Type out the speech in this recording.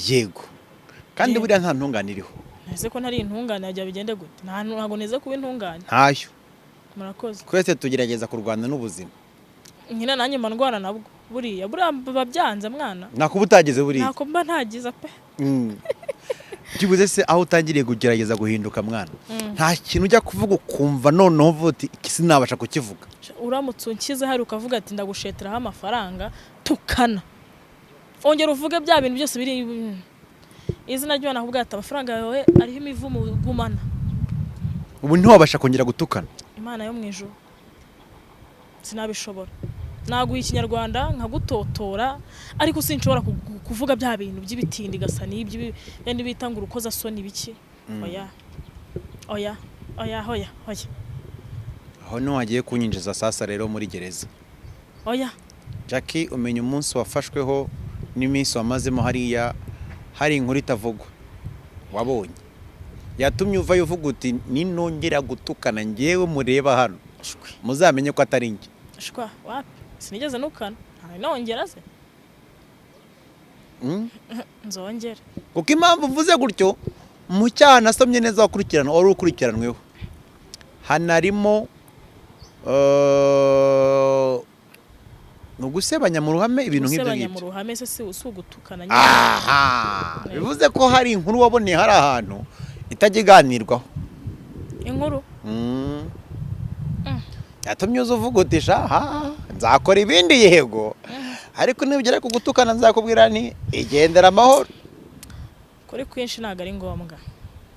yego kandi buriya nta ntungane iriho ese ko ntari intungane ajya bigende gute ntago neze kuba intungane ntayo murakoze twese tugerageza kurwana n'ubuzima nyina nanjye mba ndwana nabwo buriya babyanze mwana nakuba utageze buriya ntako mba ntagiza pe byibuze se aho utangiriye kugerageza guhinduka mwana nta kintu ujya kuvuga ukumva noneho vuti iki sinabasha kukivuga uramutse unkize hari ukavuga ati ndagusheteraho amafaranga tukana ongera uvuge bya bintu byose biri izina ryo nakubwira ati amafaranga yawe ariho imivumo gumana ubu ntiwabasha kongera gutukana Imana yo mu ijuru sinabishobora naguha ikinyarwanda nkagutotora ariko sinshobora kuvuga bya bintu by'ibitindi gasa n'ibyo bende bitanga urukoza soni biki oya aho no wagiye kunyinjiza sasa rero muri gereza oya Jackie umenya umunsi wafashweho n'iminsi wamazemo hariya hari inkuru itavugwa wabonye yatumye uva uvuga uti ninongera gutukana ngewe mureba hano muzamenye ko atari nge shwa wapi sinigeze nukana nongera se nzongera kuko impamvu mvuze gutyo mu cyaha nasomye neza wakurikirana wari ukurikiranweho hanarimo nugusebanya mu ruhame ibintu nk'ibyo gusebanya mu ruhame se usugutukana bivuze ko hari inkuru waboneye hari ahantu itagiganirwaho inkuru yatumye uvuga uti nzakora ibindi yego ariko nibigera ku gutukana nzakubwira nti igendera amahoro kuri kwinshi ntago ari ngombwa